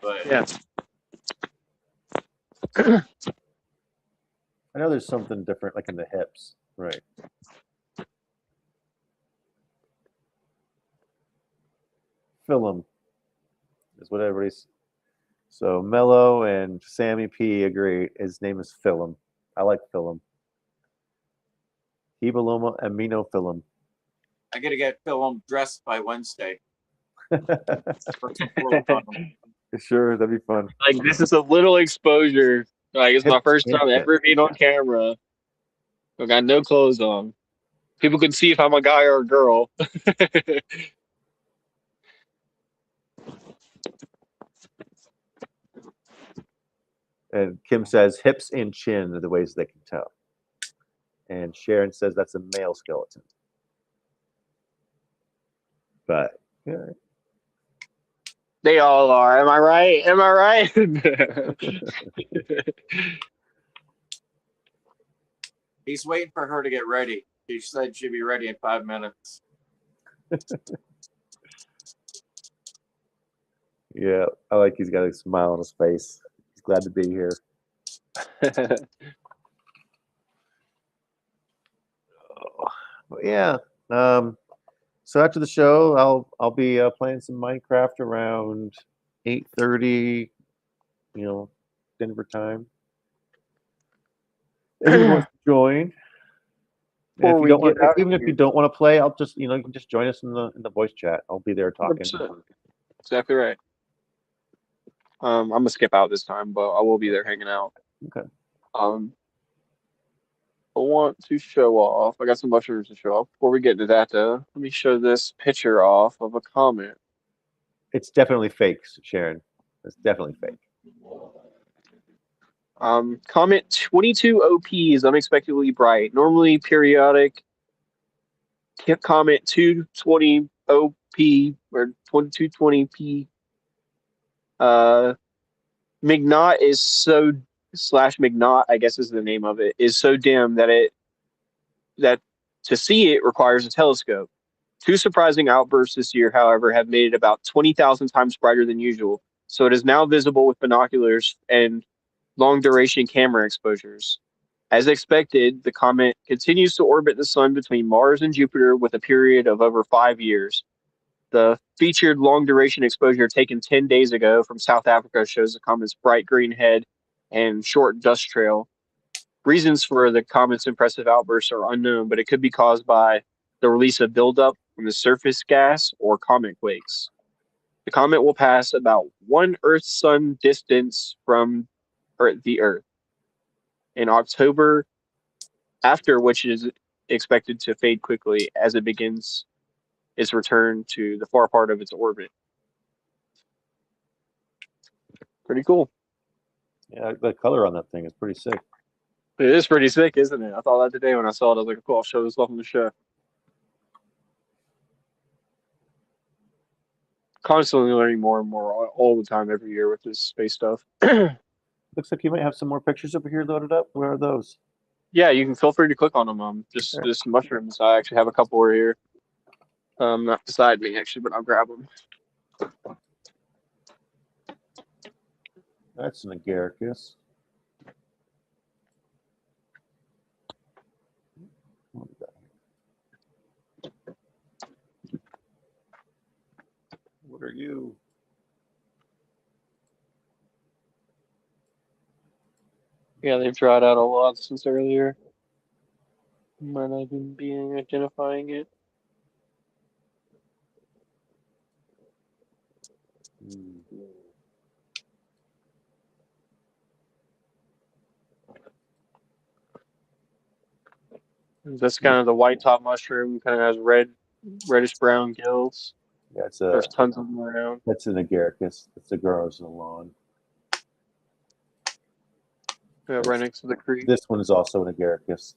but yeah. I know there's something different, like in the hips, right? Philum is what everybody's. So Mello and Sammy P agree. His name is Philum. I like Philum. Hebaloma aminophilum. I gotta get Phil dressed by Wednesday. Sure, that'd be fun. Like, this is a little exposure. Like, it's my first time ever being on camera. I got no clothes on. People can see if I'm a guy or a girl. And Kim says hips and chin are the ways they can tell. And Sharon says that's a male skeleton. But yeah. They all are. Am I right? Am I right? He's waiting for her to get ready. She said she'd be ready in 5 minutes. Yeah, I like he's got a smile on his face. He's glad to be here. But yeah. So after the show, I'll be playing some Minecraft around 8:30, Denver time. If anyone wants to join. And if you don't want, even if you don't want to play, I'll just you can just join us in the voice chat. I'll be there talking. 100%. Exactly right. I'm gonna skip out this time, but I will be there hanging out. Okay. I want to show off. I got some mushrooms to show off. Before we get to that, though, let me show this picture off of a comment. It's definitely fake, Sharon. It's definitely fake. Comment 22 OP is unexpectedly bright. Normally periodic. Comment 220 OP or 2220p. Mignot is so /Mignot, I guess is the name of it, is so dim that to see it requires a telescope. Two surprising outbursts this year, however, have made it about 20,000 times brighter than usual, so it is now visible with binoculars and long-duration camera exposures. As expected, the comet continues to orbit the sun between Mars and Jupiter with a period of over 5 years. The featured long-duration exposure taken 10 days ago from South Africa shows the comet's bright green head and short dust trail. Reasons for the comet's impressive outbursts are unknown, but it could be caused by the release of buildup from the surface gas or comet quakes. The comet will pass about 1 Earth-Sun distance from the Earth in October, after which it is expected to fade quickly as it begins its return to the far part of its orbit. Pretty cool. Yeah, the color on that thing is pretty sick. It is pretty sick, isn't it? I thought that today when I saw it. I was like, cool, I'll show this off on the show. Constantly learning more and more all the time every year with this space stuff. Looks like you might have some more pictures over here loaded up. Where are those? Yeah, you can feel free to click on them. Just mushrooms. I actually have a couple over here. Not beside me actually, but I'll grab them. That's an agaricus. What are you? Yeah, they've dried out a lot since earlier. Might not even be identifying it. That's kind of the white top mushroom. Kind of has reddish brown gills. Yeah, There's tons of them around. That's an agaricus. It's a grows in the lawn. Yeah, right next to the creek. This one is also an agaricus.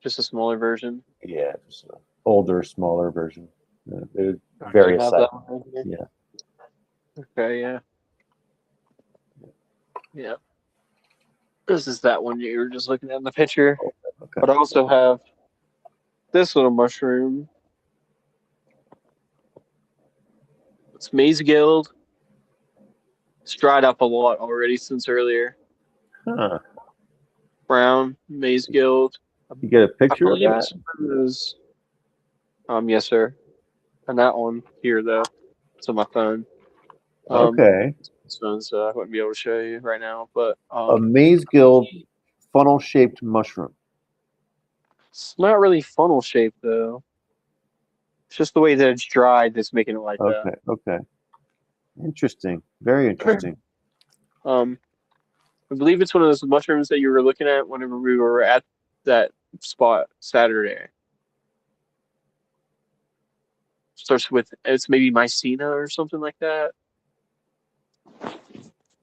Just a smaller version. Yeah, just an older, smaller version. Various sizes. Yeah. Okay, yeah. Yeah. This is that one you were just looking at in the picture. Okay. But I also have this little mushroom. It's maize guild. It's dried up a lot already since earlier. Huh. Brown, maize guild. You get a picture of that? Yes, sir. And that one here, though. It's on my phone. Okay. So I wouldn't be able to show you right now, but A maze gill funnel-shaped mushroom. it's not really funnel shaped though. It's just the way that it's dried that's making it like that. Okay. Okay. Interesting. Very interesting. I believe it's one of those mushrooms that you were looking at whenever we were at that spot Saturday. Starts with it's maybe mycena or something like that.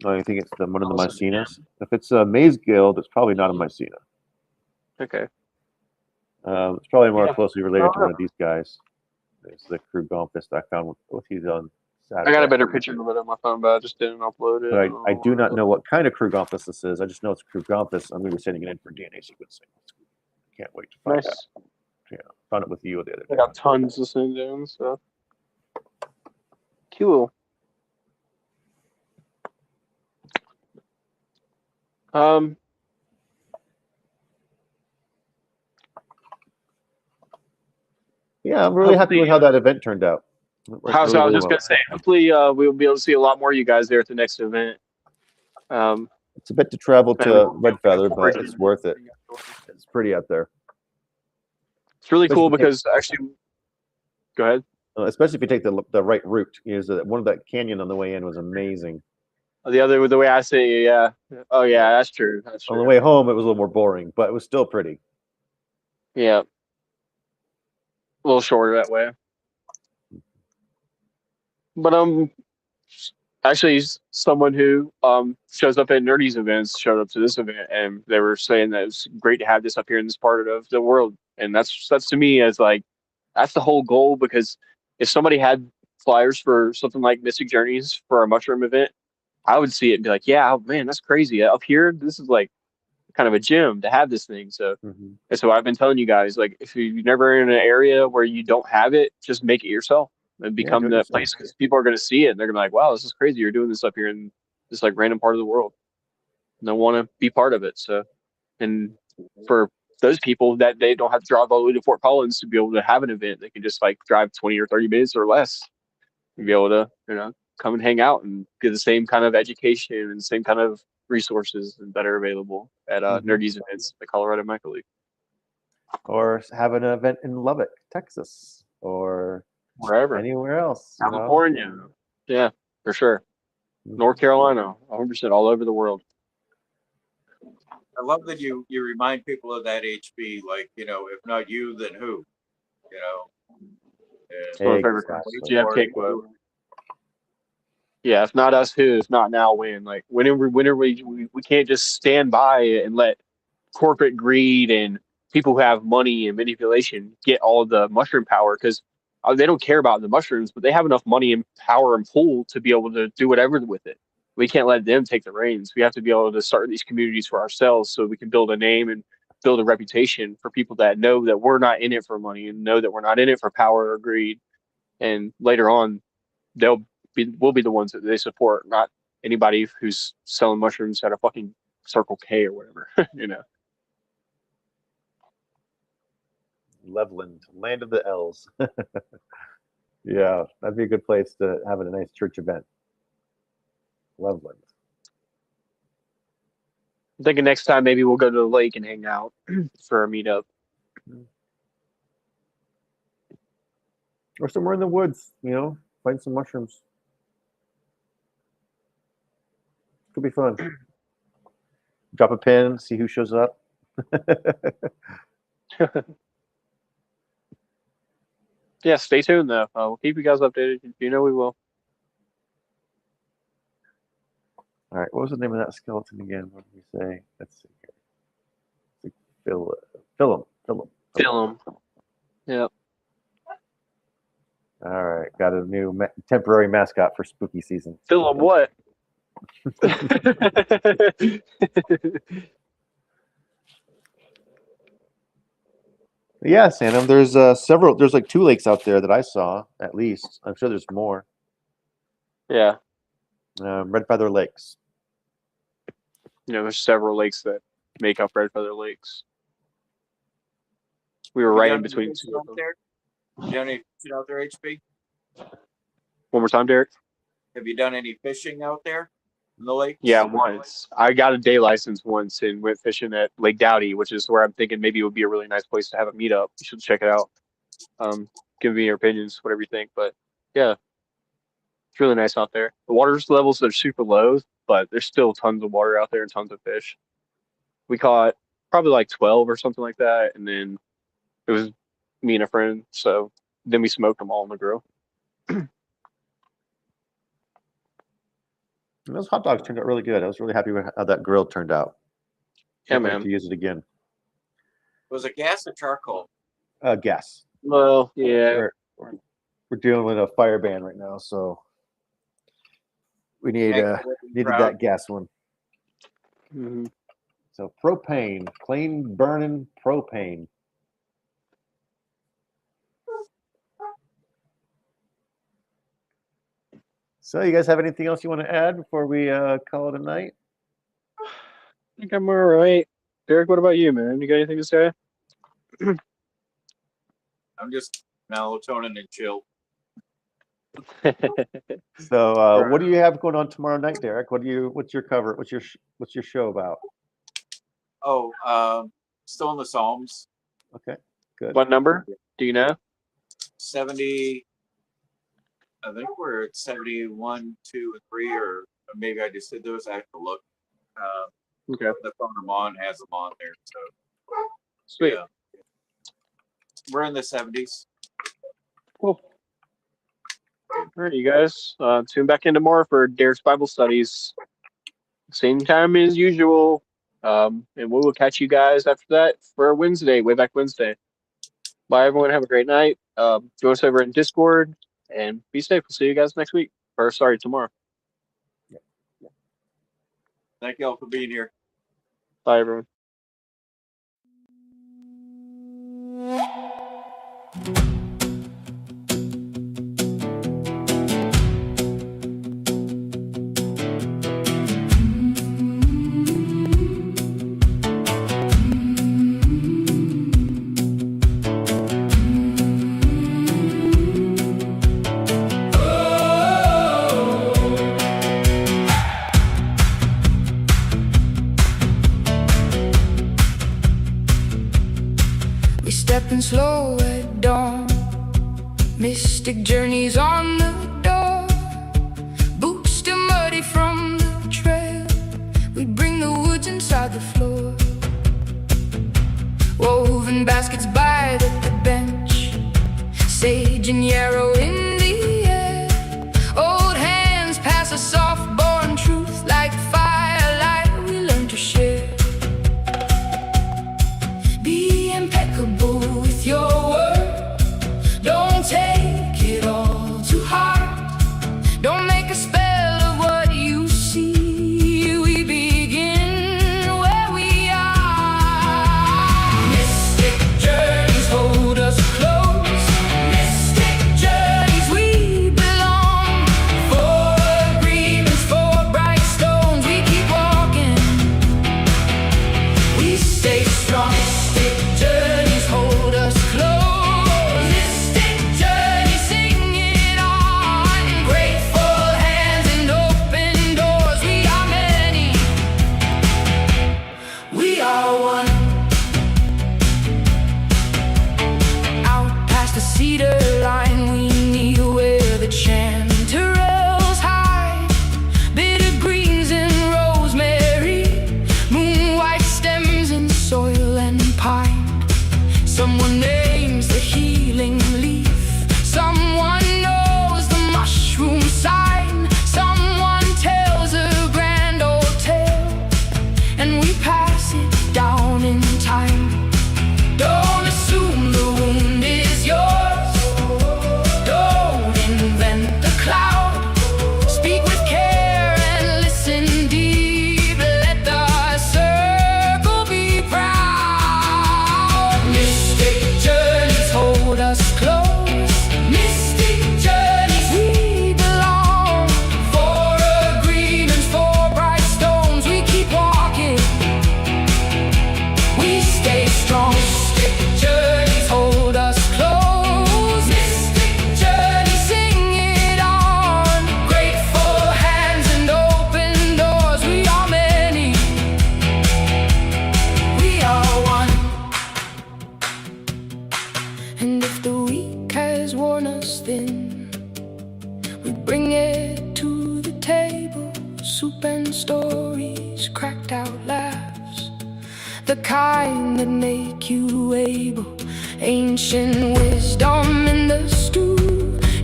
Oh, you think it's one of the mycenas? If it's a maze gill, it's probably not a mycena. Okay. It's probably more Yeah. closely related to one of these guys. It's the Krugompus that I found with he's on Saturday. I got a better picture of it on my phone, but I just didn't upload it. But I do not know what kind of Krugompus this is. I just know it's Krugompus. I'm going to be sending it in for DNA sequencing. Can't wait to find out. Nice. Yeah, found it with you the other I day. got tons to send in, so cool. Yeah, I'm really happy with how that event turned out. I was just gonna say, hopefully we'll be able to see a lot more of you guys there at the next event. It's a bit to travel to Red Feather, but it's worth it. It's pretty out there. It's really cool because actually, go ahead. Especially if you take the right route. One of that canyon on the way in was amazing. The way I say, yeah. Oh yeah, that's true. That's true. On the way home, it was a little more boring, but it was still pretty. Yeah. A little shorter that way. But actually someone who shows up at Nerdy's events showed up to this event, and they were saying that it's great to have this up here in this part of the world. And that's to me as like that's the whole goal, because if somebody had flyers for something like Mystic Journeys for a mushroom event, I would see it and be like, yeah, oh, man, that's crazy. Up here, this is like kind of a gym to have this thing. So and so I've been telling you guys, like, if you're never in an area where you don't have it, just make it yourself and become that place, because people are going to see it and they're going to be like, wow, this is crazy. You're doing this up here in this like random part of the world. And they want to be part of it. So, and for those people that they don't have to drive all the way to Fort Collins to be able to have an event, they can just like drive 20 or 30 minutes or less and be able to, come and hang out and get the same kind of education and the same kind of resources that are available at Nerdy's events, the Colorado Micro League. Or have an event in Lubbock, Texas, or wherever, anywhere else. California. Yeah, for sure. North Carolina, 100% all over the world. I love that you remind people of that HB, like, if not you, then who? It's my favorite quote. JFK quote. Yeah, if not us, who? If not now, when? Like, whenever we can't just stand by and let corporate greed and people who have money and manipulation get all of the mushroom power, because they don't care about the mushrooms, but they have enough money and power and pull to be able to do whatever with it. We can't let them take the reins. We have to be able to start these communities for ourselves so we can build a name and build a reputation for people that know that we're not in it for money and know that we're not in it for power or greed. And later on, we'll be the ones that they support, not anybody who's selling mushrooms at a fucking Circle K or whatever, Loveland, land of the L's. Yeah, that'd be a good place to have a nice church event. Loveland. I'm thinking next time maybe we'll go to the lake and hang out for a meetup. Or somewhere in the woods, find some mushrooms. Could be fun. Drop a pin, see who shows up. Yeah, stay tuned though. We'll keep you guys updated. We will. All right, what was the name of that skeleton again? What did we say? Let's see here. Philum. Yep. All right, got a new temporary mascot for spooky season. Philum what? Yeah, Santa. There's several. There's like 2 lakes out there that I saw, at least. I'm sure there's more. Yeah. Red Feather Lakes. There's several lakes that make up Red Feather Lakes. We were right in between two of them. You done any shit out there, HB? One more time, Derek. Have you done any fishing out there in the lake? Yeah, once. I got a day license once and went fishing at Lake Dowdy, which is where I'm thinking maybe it would be a really nice place to have a meetup. You should check it out. Give me your opinions, whatever you think. But yeah, it's really nice out there. The water levels are super low, but there's still tons of water out there and tons of fish. We caught probably like 12 or something like that, and then it was me and a friend. So then we smoked them all on the grill. And those hot dogs turned out really good. I was really happy with how that grill turned out. Yeah, Can't wait man. to use it again. Was it gas or charcoal? Gas. Well, yeah. We're dealing with a fire ban right now, so we need needed that gas one. Mm-hmm. So propane, clean burning propane. So you guys have anything else you want to add before we call it a night? I think I'm all right. Derek, what about you, man? You got anything to say? I'm just melatonin and chill. So what do you have going on tomorrow night, Derek? What's your cover? What's your show about? Oh, still in the Psalms. Okay, good. What number? Do you know? 70. I think we're at 71, 2, and 3, or maybe I just did those. I have to look. Okay. The phone I'm on has them on there. So Sweet. yeah, we're in the 70s. Cool. All right, you guys. Tune back in tomorrow for Derek's Bible studies. Same time as usual. And we will catch you guys after that for Wednesday, way back Wednesday. Bye, everyone. Have a great night. Join us over in Discord and be safe. We'll see you guys next week. Or sorry, tomorrow. Thank you all for being here. Bye, everyone. We stepping slow at dawn, mystic journeys on the door. Boots still muddy from the trail, we bring the woods inside the floor. Woven baskets by the bench, sage and yarrow in the air. Old hands pass a soft-born truth like firelight we learn to share. Be impeccable with your word. Don't take it all to heart. Don't make a spell of what you see. We begin where we are. Mystic journeys hold us close. Mystic journeys cracked out laughs, the kind that make you able. Ancient wisdom in the stew,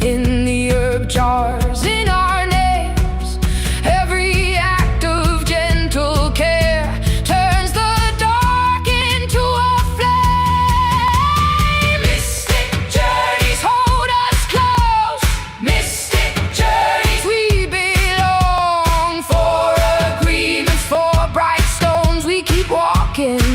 in the herb jars, in our names. Every act of gentle care turns the dark into a flame. Mystic journeys hold us close. Mystic journeys, we belong. For agreements, for bright stones, we keep walking.